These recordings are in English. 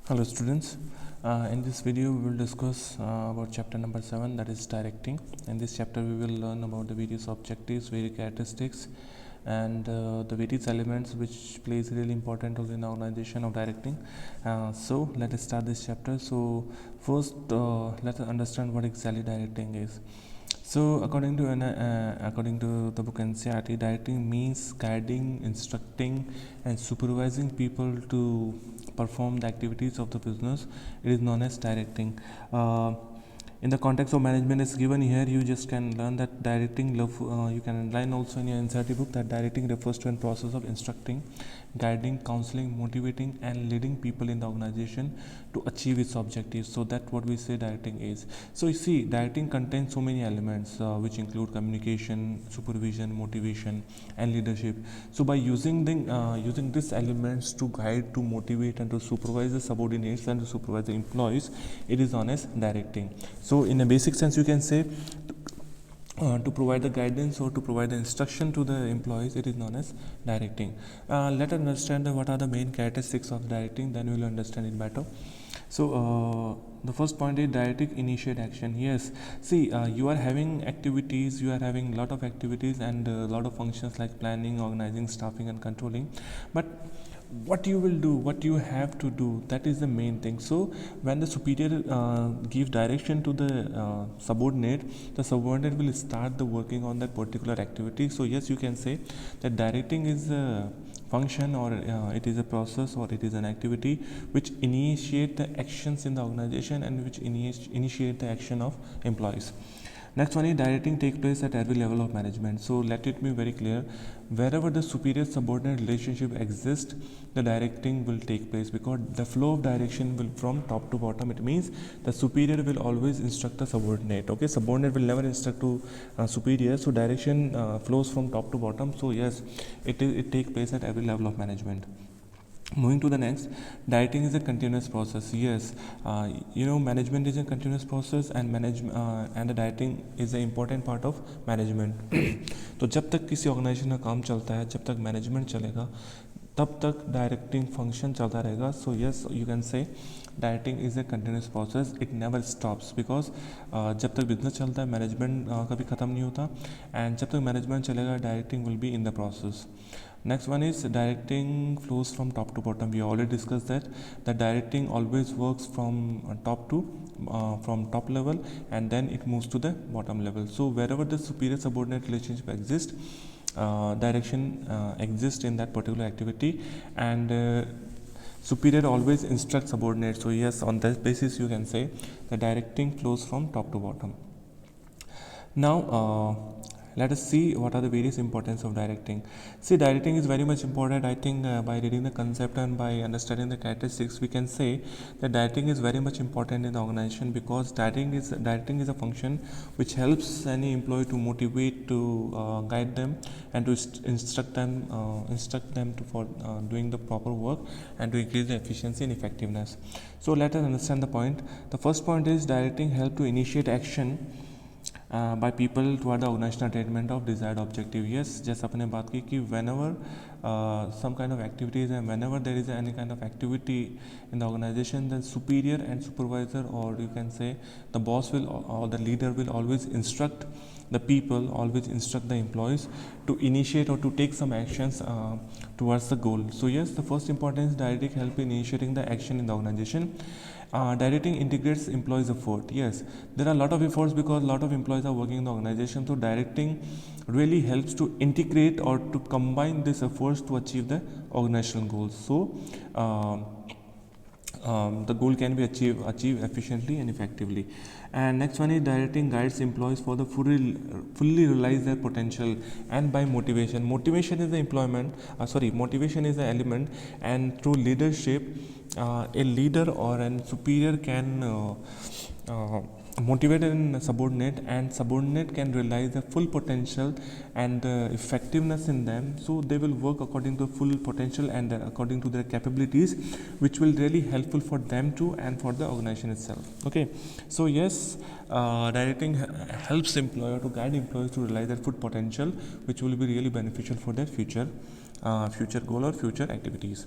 Hello students, in this video we will discuss about chapter number 7, that is directing. In this chapter we will learn about the various objectives, various characteristics and the various elements which plays a really important role in the organization of directing. So let us start this chapter. So first let us understand what exactly directing is. So according to the book NCERT, directing means guiding, instructing and supervising people to perform the activities of the business. It is known as directing. In the context of management is given here, you just can learn that directing you can learn also in your NCERT book that directing refers to a process of instructing, guiding, counseling, motivating and leading people in the organization to achieve its objectives. So that's what we say directing is. So you see, directing contains so many elements which include communication, supervision, motivation and leadership. So by using these elements to guide, to motivate and to supervise the subordinates and to supervise the employees, it is known as directing. So in a basic sense you can say to provide the guidance or to provide the instruction to the employees, it is known as directing. Let us understand what are the main characteristics of directing, then we will understand it better. So the first point is directing initiate action. Yes, see, you are having activities, you are having a lot of activities and a lot of functions like planning, organizing, staffing and controlling, but what you will do, what you have to do, that is the main thing. So when the superior gives direction to the subordinate, the subordinate will start the working on that particular activity. So yes, you can say that directing is a function or it is a process or it is an activity which initiate the actions in the organization and which initiate the action of employees. Next one is directing take place at every level of management. So let it be very clear, wherever the superior subordinate relationship exists, the directing will take place, because the flow of direction will from top to bottom. It means the superior will always instruct the subordinate. Okay, subordinate will never instruct to superior. So direction flows from top to bottom. So yes, it takes place at every level of management. Moving to the next, directing is a continuous process. Yes, management is a continuous process and the directing is an important part of management. तो जब तक किसी organisation का काम चलता है, जब तक मैनेजमेंट चलेगा, तब तक डायरेक्टिंग फंक्शन चलता रहेगा. So yes, you can say directing is a continuous process, it never stops, because जब तक बिजनेस चलता है मैनेजमेंट कभी ख़त्म नहीं होता, एंड जब तक मैनेजमेंट चलेगा directing will be in the process. Next one is directing flows from top to bottom. We already discussed that directing always works from top level and then it moves to the bottom level. So wherever the superior subordinate relationship exists, direction exists in that particular activity, and superior always instructs subordinate. So yes, on that basis you can say the directing flows from top to bottom. Now let us see what are the various importance of directing. See, directing is very much important. I think by reading the concept and by understanding the characteristics, we can say that directing is very much important in the organization, because directing is a function which helps any employee to motivate, to guide them and to instruct them for doing the proper work and to increase the efficiency and effectiveness. So let us understand the point. The first point is directing help to initiate action by people toward the organizational attainment of desired objective. Yes, जैसे अपने बात की कि whenever some kind of activities and whenever there is any kind of activity in the organization, the superior and supervisor, or you can say the boss will or the leader will always instruct the people, always instruct the employees to initiate or to take some actions towards the goal. So yes, the first importance, directing help in initiating the action in the organization. Directing integrates employees' effort. Yes, there are a lot of efforts because a lot of employees are working in the organization. So directing really helps to integrate or to combine these efforts to achieve the organizational goals. So the goal can be achieved efficiently and effectively. And next one is directing guides employees for the fully realize their potential and by motivation. Motivation is the element, and through leadership, a leader or a superior can motivate a subordinate, and subordinate can realize the full potential and effectiveness in them. So they will work according to full potential and according to their capabilities, which will really helpful for them too and for the organization itself. Okay, so yes, directing helps employer to guide employees to realize their full potential, which will be really beneficial for their future goal or future activities.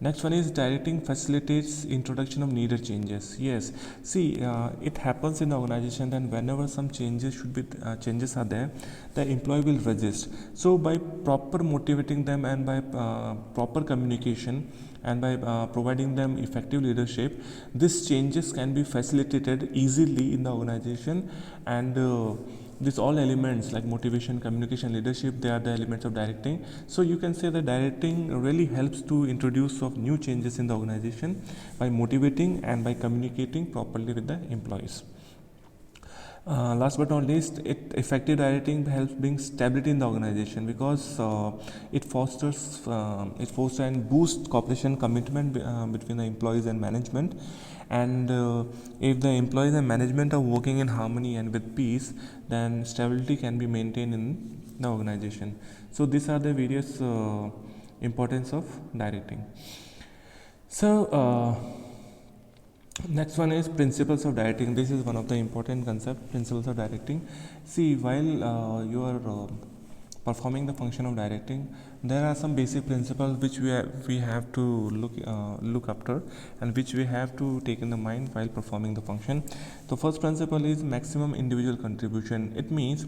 Next one is directing facilitates introduction of needed changes. Yes, see, it happens in the organization that whenever some changes are there, the employee will resist. So by proper motivating them and by proper communication and by providing them effective leadership, these changes can be facilitated easily in the organization. And these all elements like motivation, communication, leadership, they are the elements of directing. So you can say that directing really helps to introduce of new changes in the organization by motivating and by communicating properly with the employees. Last but not least, effective directing helps bring stability in the organization, because it fosters and boosts cooperation, commitment between the employees and management. And if the employees and management are working in harmony and with peace, then stability can be maintained in the organization. So these are the various importance of directing. So next one is principles of directing. This is one of the important concepts, principles of directing. See, while you are performing the function of directing, there are some basic principles which we have to look after, and which we have to take in the mind while performing the function. The first principle is maximum individual contribution. It means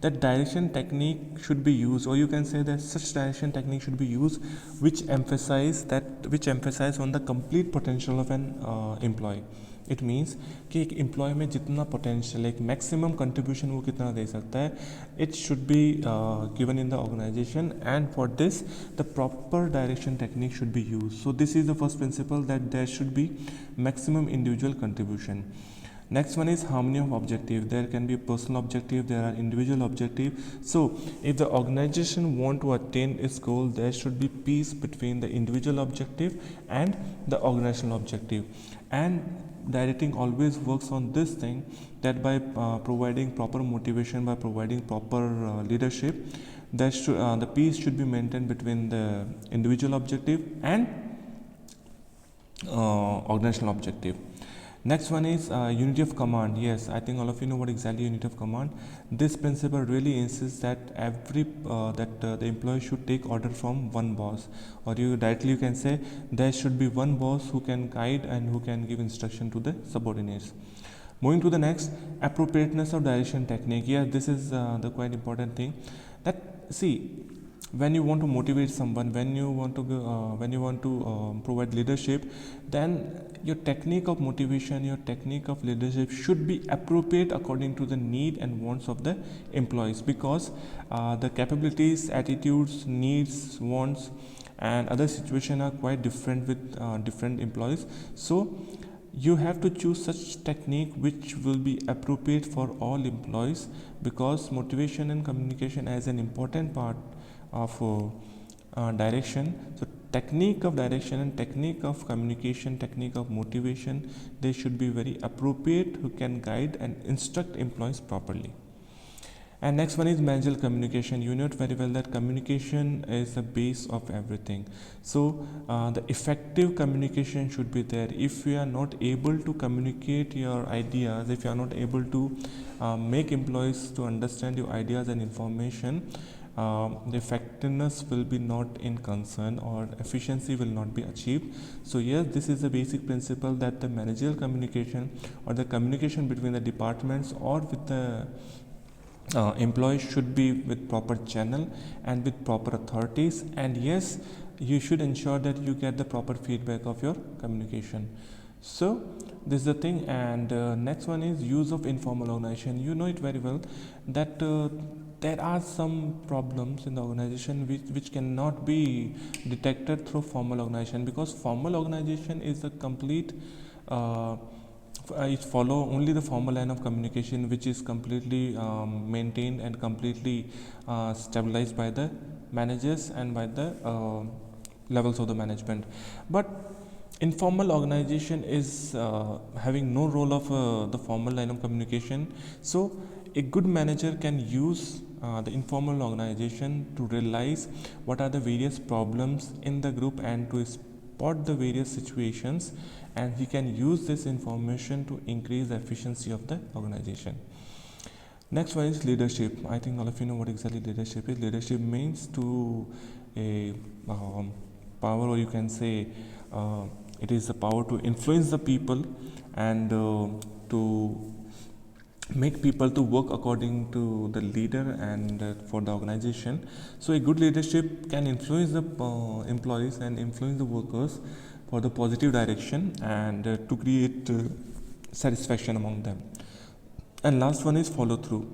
that direction technique should be used, or you can say that such direction technique should be used which emphasize on the complete potential of an employee. It means कि एक employ में जितना potential, एक maximum contribution वो कितना दे सकता है, it should be given in the organization, and for this the proper direction technique should be use. So this is the first principle, that there should be maximum individual contribution. Next one is harmony of objective. There can be personal objective, there are individual objective. So if the organization want to attain its goal, there should be peace between the individual objective and the organizational objective. And directing always works on this thing, that by providing proper motivation, by providing proper leadership, the peace should be maintained between the individual objective and organizational objective. Next one is unity of command. Yes, I think all of you know what exactly unity of command. This principle really insists that the employee should take order from one boss, or you can say there should be one boss who can guide and who can give instruction to the subordinates. Moving to the next, appropriateness of direction technique. Yeah, this is the quite important thing. That, see, when you want to motivate someone, when you want to provide leadership, then your technique of motivation, your technique of leadership should be appropriate according to the need and wants of the employees, because the capabilities, attitudes, needs, wants and other situations are quite different with different employees. So you have to choose such technique which will be appropriate for all employees, because motivation and communication is an important part of direction. So technique of direction and technique of communication, technique of motivation, they should be very appropriate, who can guide and instruct employees properly. And next one is managerial communication. You know it very well that communication is the base of everything. So the effective communication should be there. If you are not able to communicate your ideas, if you are not able to make employees to understand your ideas and information, the effectiveness will be not in concern, or efficiency will not be achieved. So yes, this is the basic principle, that the managerial communication or the communication between the departments or with the employees should be with proper channel and with proper authorities. And yes, you should ensure that you get the proper feedback of your communication. So this is the thing. And next one is use of informal organization. You know it very well that there are some problems in the organization which cannot be detected through formal organization, because formal organization is a complete it follow only the formal line of communication, which is completely maintained and completely stabilized by the managers and by the levels of the management. But informal organization is having no role of the formal line of communication. So a good manager can use the informal organization to realize what are the various problems in the group and to spot the various situations, and he can use this information to increase the efficiency of the organization. Next one is leadership. I think all of you know what exactly leadership is. Leadership means to power, or you can say it is the power to influence the people and to make people to work according to the leader and for the organization. So a good leadership can influence the employees and influence the workers for the positive direction and to create satisfaction among them. And last one is follow through.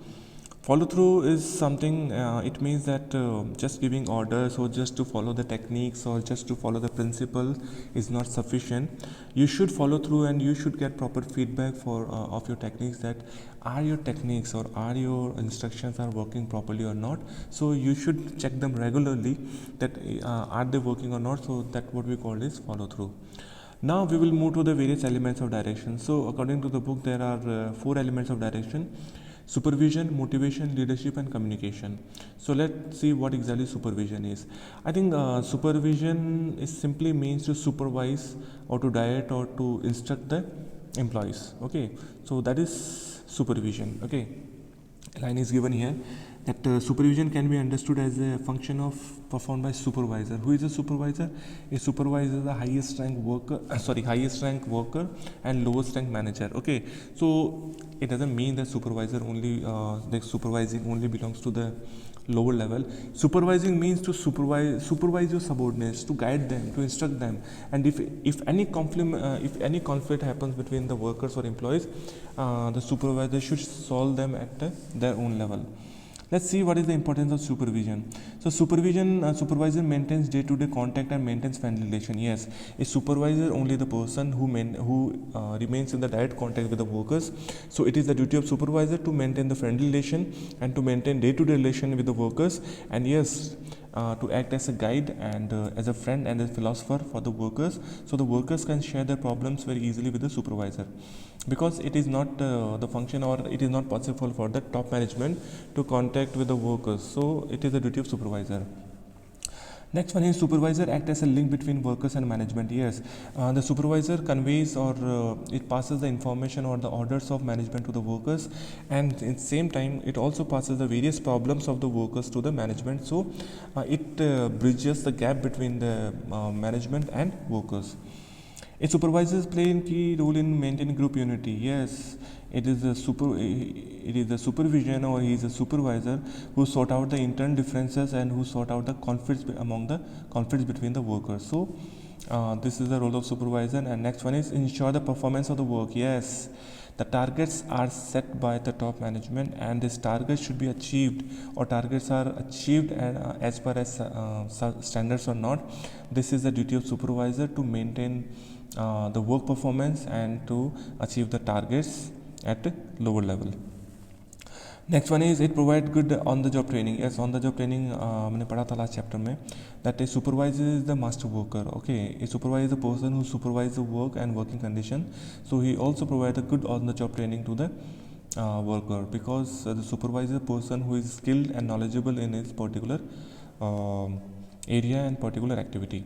Follow through is something, it means that just giving orders or just to follow the techniques or just to follow the principle is not sufficient. You should follow through and you should get proper feedback for of your techniques, that are your techniques or are your instructions are working properly or not. So you should check them regularly, that are they working or not. So that what we call is follow through. Now we will move to the various elements of direction. So according to the book, there are 4 elements of direction: supervision, motivation, leadership, and communication. So let's see what exactly supervision is. I think supervision is simply means to supervise or to direct or to instruct the employees. Okay, so that is supervision. Okay, line is given here that supervision can be understood as a function of performed by supervisor. Who is a supervisor? A supervisor is the highest rank worker, highest rank worker and lowest rank manager. Okay, so it doesn't mean that supervisor only the supervising only belongs to the lower level. Supervising means to supervise your subordinates, to guide them, to instruct them, and if any conflict happens between the workers or employees, the supervisor should solve them at their own level. Let's see what is the importance of supervision. So supervisor maintains day-to-day contact and maintains friendly relation. Yes, a supervisor only the person who remains in the direct contact with the workers. So it is the duty of supervisor to maintain the friendly relation and to maintain day-to-day relation with the workers, and yes, to act as a guide and as a friend and a philosopher for the workers, so the workers can share their problems very easily with the supervisor, because it is not the function, or it is not possible for the top management to contact with the workers. So it is the duty of supervisor. Next one is supervisor act as a link between workers and management. Yes, the supervisor conveys or it passes the information or the orders of management to the workers, and at the same time it also passes the various problems of the workers to the management. So it bridges the gap between the management and workers. A supervisor play a key role in maintaining group unity. Yes, it is the supervision, or he is a supervisor who sort out the internal differences and who sort out the conflicts between the workers. So this is the role of supervisor. And next one is ensure the performance of the work. Yes, the targets are set by the top management, and these targets should be achieved, or targets are achieved and as per as standards or not. This is the duty of supervisor, to maintain the work performance and to achieve the targets at a lower level. Next one is it provides good on the job training. Yes, on the job training मैंने पढ़ा था last chapter में, that a supervisor is the master worker. Okay, a supervisor is the person who supervises the work and working condition. So he also provides a good on the job training to the worker, because the supervisor is a person who is skilled and knowledgeable in his particular area and particular activity.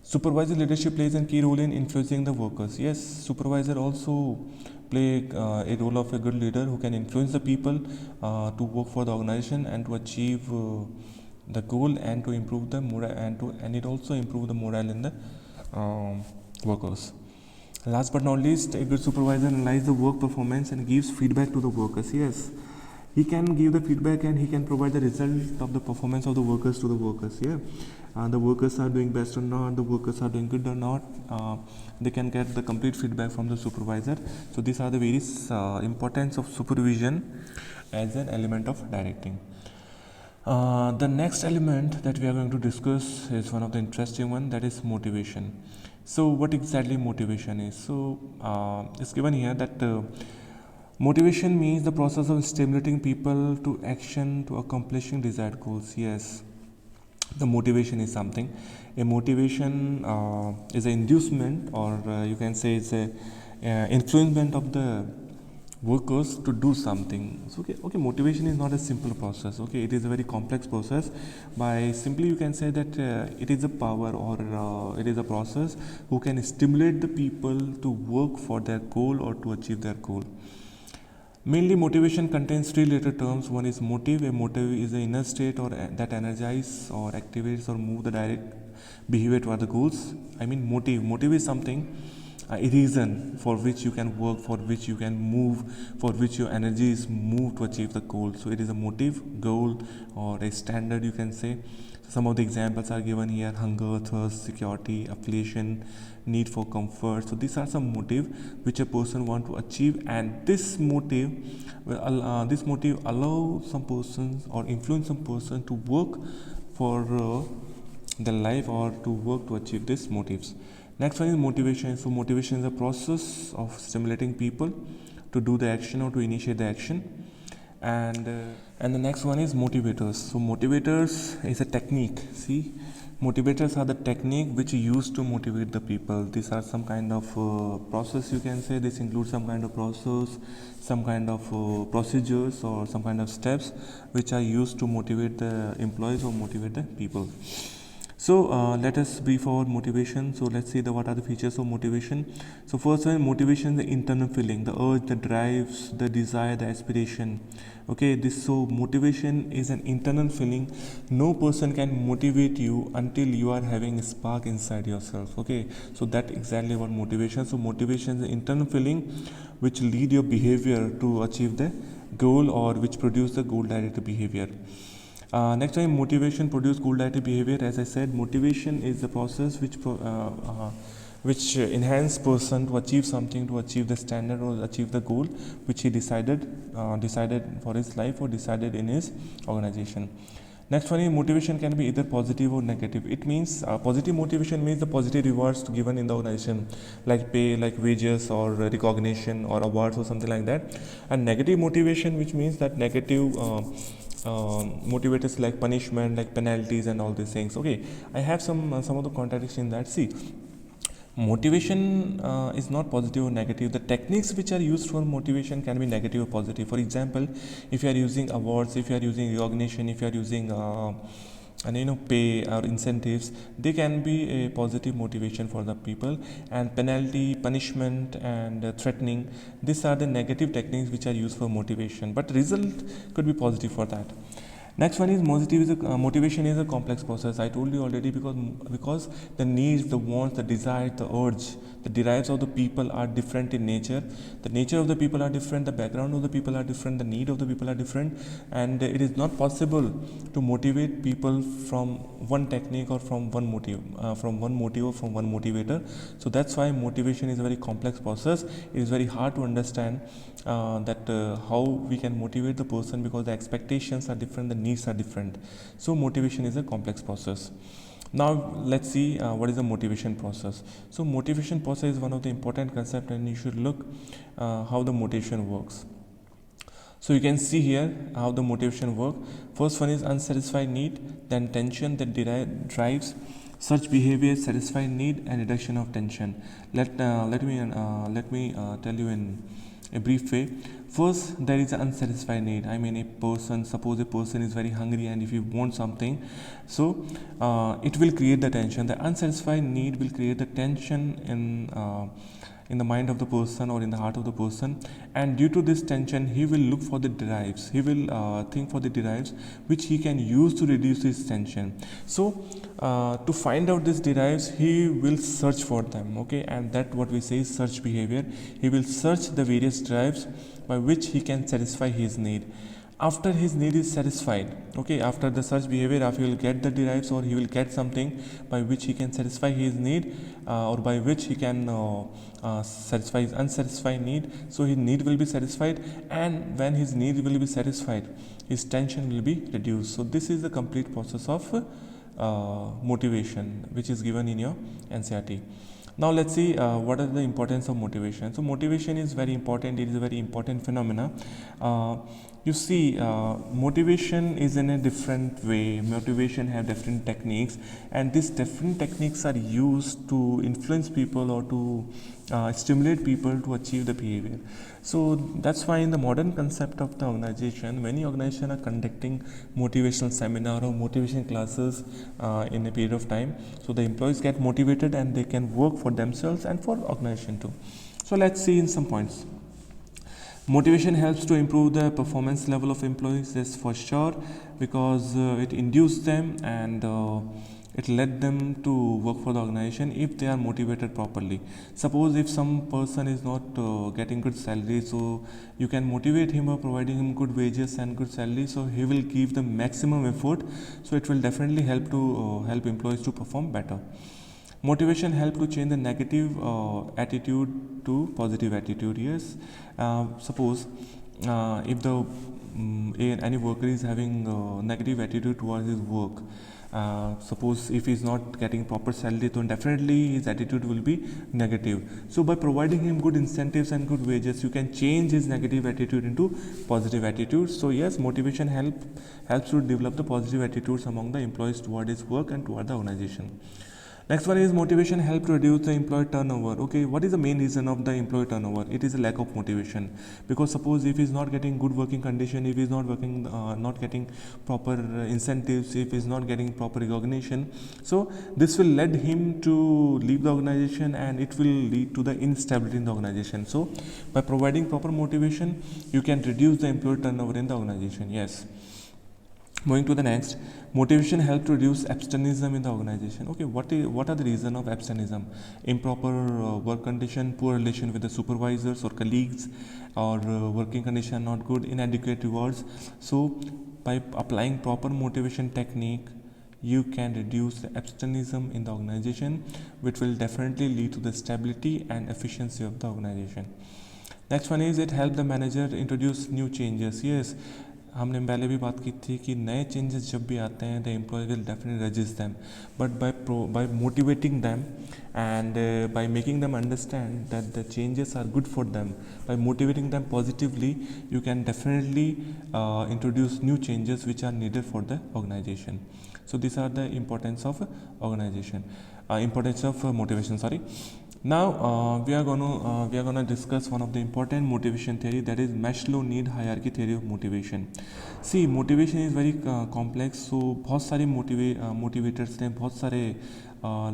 Supervisor leadership plays a key role in influencing the workers. Yes, supervisor also play a role of a good leader who can influence the people to work for the organization and to achieve the goal and to improve the morale, and it also improve the morale in the workers. Last but not least, a good supervisor analyzes the work performance and gives feedback to the workers. Yes, he can give the feedback and he can provide the result of the performance of the workers to the workers. Yeah, the workers are doing best or not, the workers are doing good or not, they can get the complete feedback from the supervisor. So these are the various importance of supervision as an element of directing. The next element that we are going to discuss is one of the interesting one, that is motivation. So what exactly motivation is? So it's given here that motivation means the process of stimulating people to action to accomplishing desired goals. Yes, the motivation is something. A motivation is an inducement, or you can say it's a influencement of the workers to do something. So okay, motivation is not a simple process. Okay, it is a very complex process. By simply you can say that it is a power, or it is a process who can stimulate the people to work for their goal or to achieve their goal. Mainly motivation contains 3 related terms. One is motive. A motive is the inner state or that energizes or activates or move the behavior toward the goals. I mean motive is something, a reason for which you can work, for which you can move, for which your energy is moved to achieve the goal. So it is a motive, goal, or a standard, you can say. Some of the examples are given here: hunger, thirst, security, affiliation, need for comfort. So these are some motive which a person want to achieve, and this motive allow some persons or influence some person to work for their life, or to work to achieve these motives. Next one is motivation. So motivation is a process of stimulating people to do the action or to initiate the action. And the next one is motivators. So motivators is a technique. See, motivators are the technique which you use to motivate the people. These are some kind of process, you can say. This includes some kind of process, some kind of procedures, or some kind of steps which are used to motivate the employees or motivate the people. So let us brief about motivation. So let's see what are the features of motivation. So first one, motivation is the internal feeling, the urge, the drives, the desire, the aspiration. Okay, so motivation is an internal feeling. No person can motivate you until you are having a spark inside yourself. Okay, so that exactly what motivation. So motivation is the internal feeling which lead your behavior to achieve the goal, or which produce the goal directed behavior. Next time, motivation produce goal directed behavior. As I said, motivation is the process which enhance person to achieve something, to achieve the standard or achieve the goal which he decided for his life or decided in his organization. Next one is motivation can be either positive or negative. It means positive motivation means the positive rewards given in the organization, like pay, like wages, or recognition, or awards, or something like that. And negative motivation, which means that negative motivators like punishment, like penalties, and all these things. Okay, I have some of the contradiction in that. See, motivation is not positive or negative. The techniques which are used for motivation can be negative or positive. For example, if you are using awards, if you are using recognition, if you are using pay or incentives, they can be a positive motivation for the people. And penalty, punishment, and threatening, these are the negative techniques which are used for motivation, but result could be positive for that. Next one is motivation is a complex process. I told you already, because the needs, the wants, the desire, the urge, the derives of the people are different in nature. The nature of the people are different, the background of the people are different, the need of the people are different, and it is not possible to motivate people from one technique or from one motive or from one motivator. So that's why motivation is a very complex process. It is very hard to understand how we can motivate the person, because the expectations are different, the needs are different. So motivation is a complex process. Now let's see what is the motivation process. So motivation process is one of the important concepts, and you should look how the motivation works. So you can see here how the motivation works. First one is unsatisfied need, then tension that drives such behavior, satisfied need, and reduction of tension. Let me tell you in a brief way. First, there is an unsatisfied need. I mean, suppose a person is very hungry, and if you want something, so it will create the tension. The unsatisfied need will create the tension in the mind of the person or in the heart of the person, and due to this tension, he will look for the derives. He will think for the derives which he can use to reduce his tension. So to find out these derives, he will search for them. Okay, and that what we say is search behavior. He will search the various derives by which he can satisfy his need. After his need is satisfied, okay, after the search behavior, after he will get the derives, or he will get something by which he can satisfy his need, or by which he can satisfy his unsatisfied need. So his need will be satisfied, and when his need will be satisfied, his tension will be reduced. So this is the complete process of motivation, which is given in your NCERT. Now let's see what is the importance of motivation. So motivation is very important. It is a very important phenomena. You see, motivation is in a different way. Motivation have different techniques, and these different techniques are used to influence people or to stimulate people to achieve the behavior. So that's why in the modern concept of the organization, many organizations are conducting motivational seminar or motivation classes in a period of time. So the employees get motivated and they can work for themselves and for organization too. So let's see in some points. Motivation helps to improve the performance level of employees, that's for sure, because it induces them and it led them to work for the organization if they are motivated properly. Suppose if some person is not getting good salary, so you can motivate him by providing him good wages and good salary, so he will give the maximum effort, so it will definitely help to help employees to perform better. Motivation help to change the negative attitude to positive attitude. Yes, suppose if the any worker is having negative attitude towards his work, suppose if he is not getting proper salary, then definitely his attitude will be negative. So by providing him good incentives and good wages, you can change his negative attitude into positive attitude. So yes, motivation helps to develop the positive attitudes among the employees toward his work and toward the organization. Next one is motivation help to reduce the employee turnover. Okay, what is the main reason of the employee turnover? It is a lack of motivation. Because suppose if he is not getting good working condition, if he is not working, not getting proper incentives, if he is not getting proper recognition, so this will lead him to leave the organization, and it will lead to the instability in the organization. So by providing proper motivation, you can reduce the employee turnover in the organization. Yes. Moving to the next, motivation help to reduce absenteeism in the organization. Okay, what are the reason of absenteeism? Improper work condition, poor relation with the supervisors or colleagues, or working condition not good, inadequate rewards. So by applying proper motivation technique, you can reduce the absenteeism in the organization, which will definitely lead to the stability and efficiency of the organization. Next one is it help the manager introduce new changes. Yes, हमने पहले भी बात की थी कि नए changes जब भी आते हैं the employ will definitely resist them, but by motivating them and by making them understand that the changes are good for them, by motivating them positively, you can definitely introduce new changes which are needed for the organization. So these are the importance of organization, importance of motivation. Sorry. Now we are going to discuss one of the important motivation theory, that is Maslow need hierarchy theory of motivation. See, motivation is very complex. So बहुत सारे motivators ने, बहुत सारे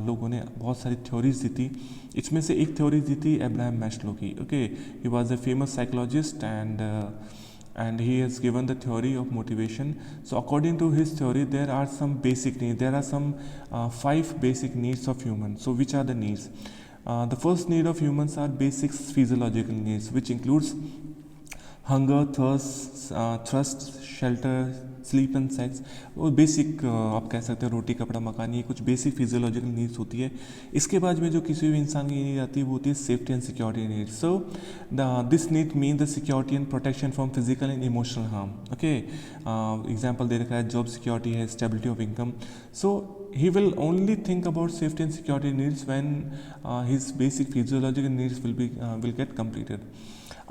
लोगों ने बहुत सारी theories दी थी. इसमें से एक थ्योरी दी थी अब्राहम मैस्लो की. Okay, he was a famous psychologist and he has given the theory of motivation. So according to his theory, there are some basic needs. There are some 5 basic needs of humans. So which are the needs? The first need of humans are basic physiological needs, which includes hunger, thirst, shelter, sleep and sex. वो basic आप कह सकते हो रोटी कपड़ा मकान, ये कुछ basic physiological needs होती है. इसके बाद में जो किसी भी इंसान की नीड आती है वो होती है safety and security need. So this need mean the security and protection from physical and emotional harm. Okay, example दे रखा है, जॉब सिक्योरिटी है, stability of income. So he will only think about safety and security needs when his basic physiological needs will get completed.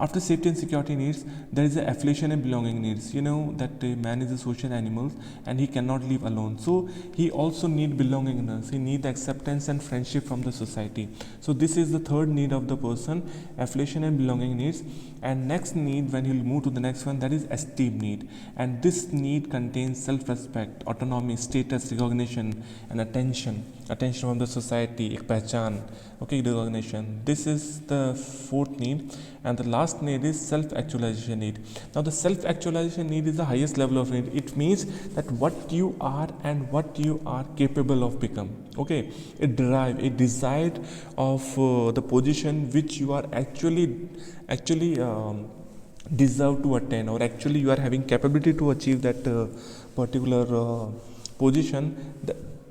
After safety and security needs, there is the affiliation and belonging needs. You know that man is a social animal and he cannot live alone. So he also need belongingness. He need acceptance and friendship from the society. So this is the third need of the person, affiliation and belonging needs. And next need, when he will move to the next one, that is esteem need. And this need contains self-respect, autonomy, status, recognition, and attention from the society, ek pehchan, okay, recognition. This is the fourth need. And the last need is self-actualization need. Now the self-actualization need is the highest level of need. It means that what you are and what you are capable of become. Okay, it desired of the position which you are actually deserve to attain, or actually you are having capability to achieve that particular position.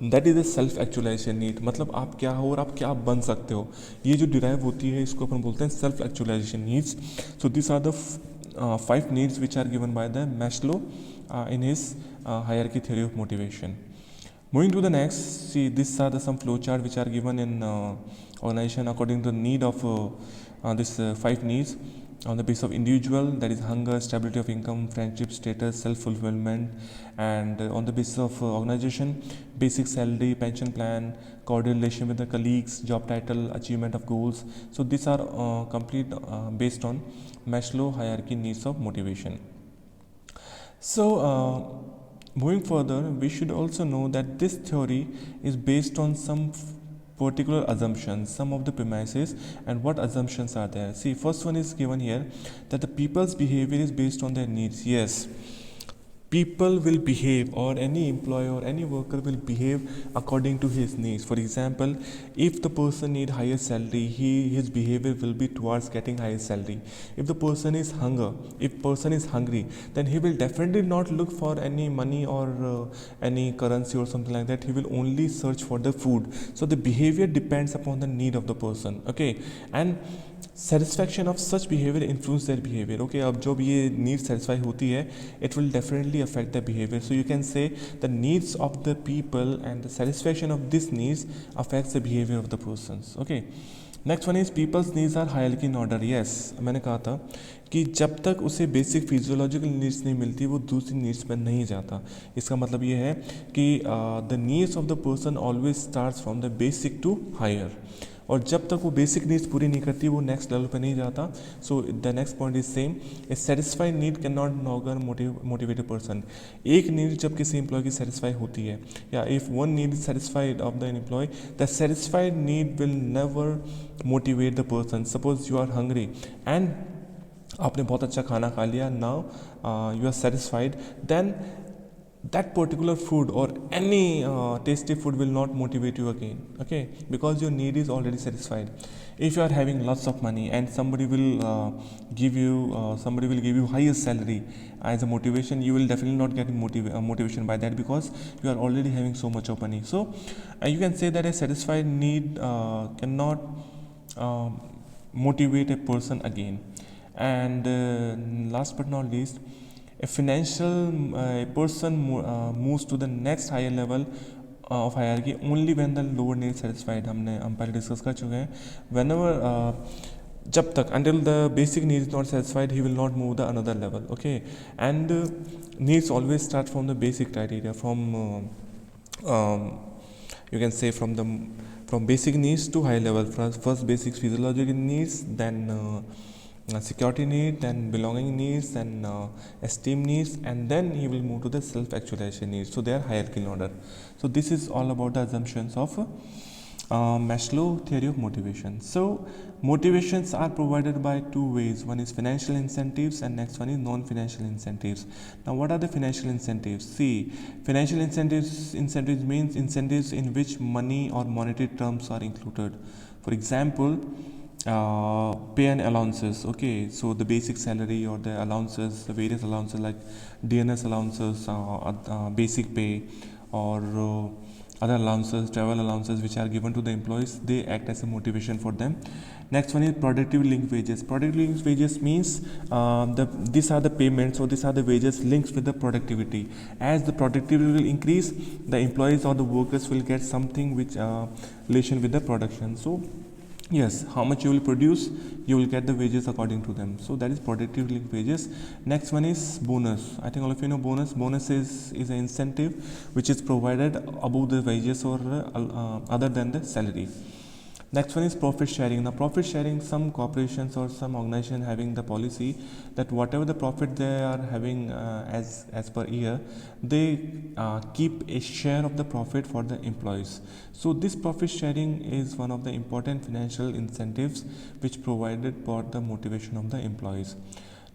That is a self actualization need. मतलब आप क्या हो और आप क्या बन सकते हो, ये जो डिराइव होती है इसको अपन बोलते हैं self actualization needs. So this are the 5 needs which are given by the Maslow in his hierarchy theory of motivation. Moving to the next, see, these are the some flowchart which are given in organization according to the need of this 5 needs on the basis of individual, that is hunger, stability of income, friendship, status, self-fulfillment. And on the basis of organization, basic salary, pension plan, cordial relation with the colleagues, job title, achievement of goals. So these are complete based on Maslow hierarchy needs of motivation. So moving further, we should also know that this theory is based on some particular assumptions, some of the premises. And what assumptions are there? See, first one is given here, that the people's behavior is based on their needs. Yes, people will behave, or any employee or any worker will behave according to his needs. For example, if the person need higher salary, his behavior will be towards getting higher salary. If the person is hungry, then he will definitely not look for any money or any currency or something like that. He will only search for the food. So the behavior depends upon the need of the person. Okay, and satisfaction of such behavior influence their behavior. Okay, अब जब ये need satisfy होती है, it will definitely affect the behavior. So you can say the needs of the people and the satisfaction of these needs affects the behavior of the persons. Okay, next one is people's needs are hierarchy in order. Yes, मैंने कहा था कि जब तक उसे basic physiological needs नहीं मिलती वो दूसरी नीड्स पर नहीं जाता. इसका मतलब ये है कि the needs of the person always starts from the basic to higher, और जब तक वो बेसिक नीड्स पूरी नहीं करती वो नेक्स्ट लेवल पे नहीं जाता. So the next point is same, a satisfied need can not longer motivate a person. एक नीड जब किसी एम्प्लॉय की सेटिस्फाई होती है, या if one need is satisfied of the employ, the satisfied need will never motivate the person. Suppose you are hungry and आपने बहुत अच्छा खाना खा लिया, now you are satisfied, then that particular food or any tasty food will not motivate you again. Okay, because your need is already satisfied. If you are having lots of money and somebody will give you higher salary as a motivation, you will definitely not get motivation by that, because you are already having so much of money. So you can say that a satisfied need cannot motivate a person again. And last but not least, a person moves to the next higher level of hierarchy only when the lower need is satisfied. हम पहले discuss कर चुके हैं. whenever जब तक until the basic need is not satisfied, he will not move the another level. Okay, and needs always start from the basic criteria, from you can say from basic needs to high level. First basic physiological needs, then security need, then belonging needs, then esteem needs, and then he will move to the self-actualization needs. So they are hierarchical in order. So this is all about the assumptions of Maslow theory of motivation. So motivations are provided by two ways. One is financial incentives and next one is non-financial incentives. Now what are the financial incentives? See, financial incentives means incentives in which money or monetary terms are included. For example, pay and allowances. Okay, so the basic salary or the allowances, the various allowances like DNS allowances, basic pay, or other allowances, travel allowances which are given to the employees, they act as a motivation for them. Next one is productivity linked wages. Productivity linked wages means these are the payments, or these are the wages linked with the productivity. As the productivity will increase, the employees or the workers will get something which relation with the production. So yes, how much you will produce, you will get the wages according to them. So that is productivity linked wages. Next one is bonus. I think all of you know bonus. Bonus is an incentive which is provided above the wages or other than the salary. Next one is profit sharing. Now profit sharing, some corporations or some organization having the policy that whatever the profit they are having as per year, they keep a share of the profit for the employees. So this profit sharing is one of the important financial incentives which provided for the motivation of the employees.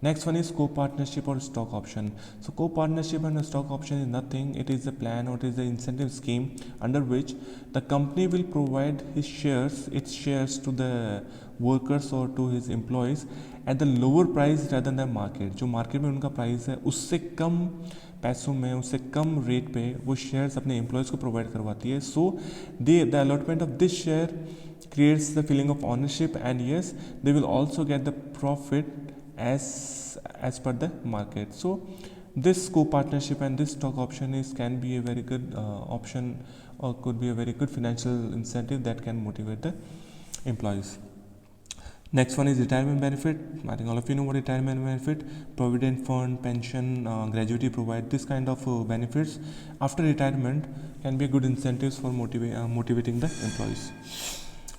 Next one is co-partnership or stock option. So co-partnership and stock option is nothing. It is a plan, or it is the incentive scheme under which the company will provide its shares to the workers or to his employees at the lower price rather than market. जो market में उनका price है उससे कम पैसों में, उससे कम rate पे वो शेयर्स अपने एम्प्लॉयज़ को प्रोवाइड करवाती है. So the allotment of this share creates the feeling of ownership, and yes, they will also get the profit as per the market. So this co-partnership and this stock option can be a very good option, or could be a very good financial incentive that can motivate the employees. Next one is retirement benefit. I think all of you know what retirement benefit, provident fund, pension, gratuity provide this kind of benefits after retirement can be good incentives for motivating the employees.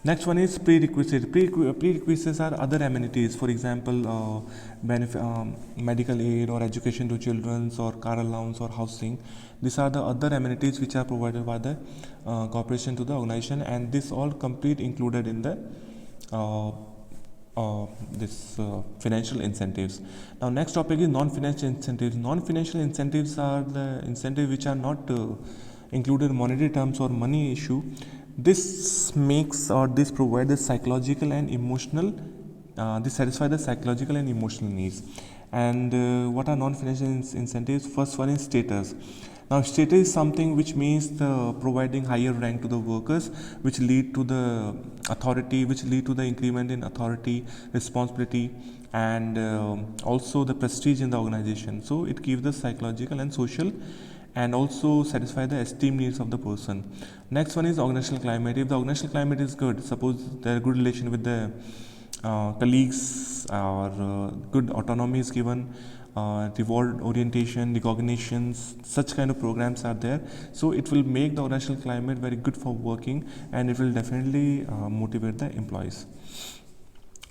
Next one is prerequisites. Prerequisites are other amenities. For example, medical aid or education to children, or car allowance or housing. These are the other amenities which are provided by the corporation to the organization, and this all complete included in the this financial incentives. Now next topic is non-financial incentives. Non-financial incentives are the incentives which are not included in monetary terms or money issue. This makes or this provides the psychological and emotional, this satisfy the psychological and emotional needs. And what are non-financial incentives? First one is status. Now status is something which means the providing higher rank to the workers, which lead to the authority, which lead to the increment in authority, responsibility, and also the prestige in the organization. So it gives the psychological and social and also satisfy the esteem needs of the person. Next one is organizational climate. If the organizational climate is good, suppose there are good relation with the colleagues, or good autonomy is given, reward orientation, recognitions, such kind of programs are there, so it will make the organizational climate very good for working, and it will definitely motivate the employees.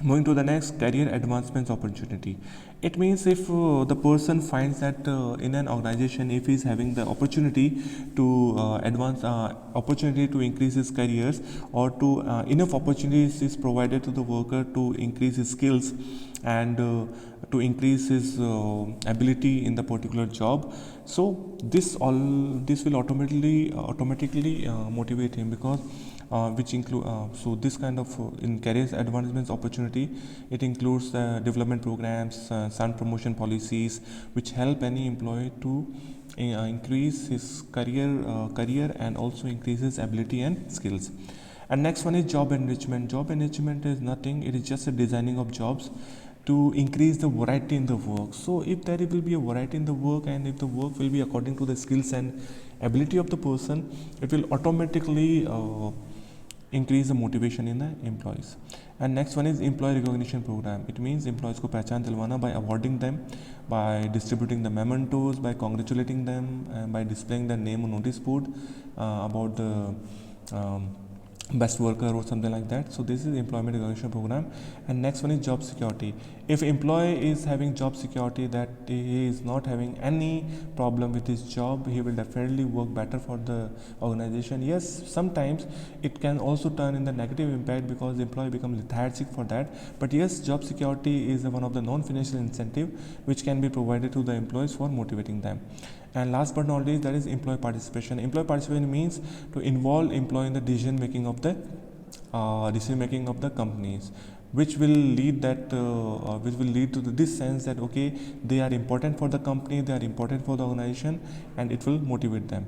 Moving to the next, career advancements opportunity. It means if the person finds that in an organization, if he is having the opportunity to advance, opportunity to increase his careers, or to enough opportunities is provided to the worker to increase his skills, and to increase his ability in the particular job, so this will automatically motivate him, because which include so this kind of in careers advancements opportunity, it includes development programs, some promotion policies, which help any employee to increase his career and also increase his ability and skills. And next one is job enrichment. Job enrichment is nothing, it is just a designing of jobs to increase the variety in the work. So if there will be a variety in the work, and if the work will be according to the skills and ability of the person, it will automatically increase the motivation in the employees. And next one is employee recognition program. It means employees को पहचान दिलवाना by awarding them, by distributing the mementos, by congratulating them, and by displaying their name on notice board about the best worker or something like that. So this is employment recognition program. And next one is job security. If employee is having job security, that he is not having any problem with his job, he will definitely work better for the organization. Yes, sometimes it can also turn in the negative impact, because the employee becomes lethargic for that, but yes, job security is one of the non-financial incentive which can be provided to the employees for motivating them. And last but not least, that is employee participation. Employee participation means to involve employee in the decision making of the companies, which will lead to this sense that okay, they are important for the company, they are important for the organization, and it will motivate them.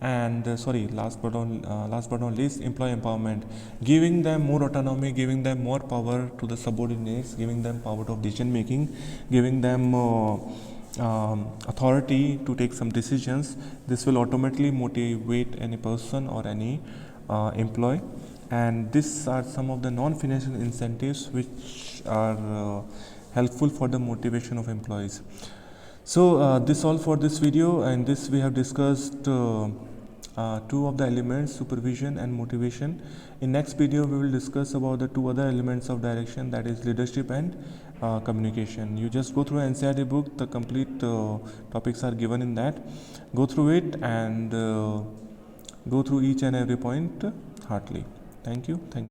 And last but not least, employee empowerment, giving them more autonomy, giving them more power to the subordinates, giving them power of decision making, giving them authority to take some decisions. This will automatically motivate any person or any employee. And these are some of the non-financial incentives which are helpful for the motivation of employees. So this all for this video, and this we have discussed two of the elements, supervision and motivation. In next video we will discuss about the two other elements of direction, that is leadership and communication. You just go through NCERT book, the complete topics are given in that. Go through it and go through each and every point heartily. Thank you.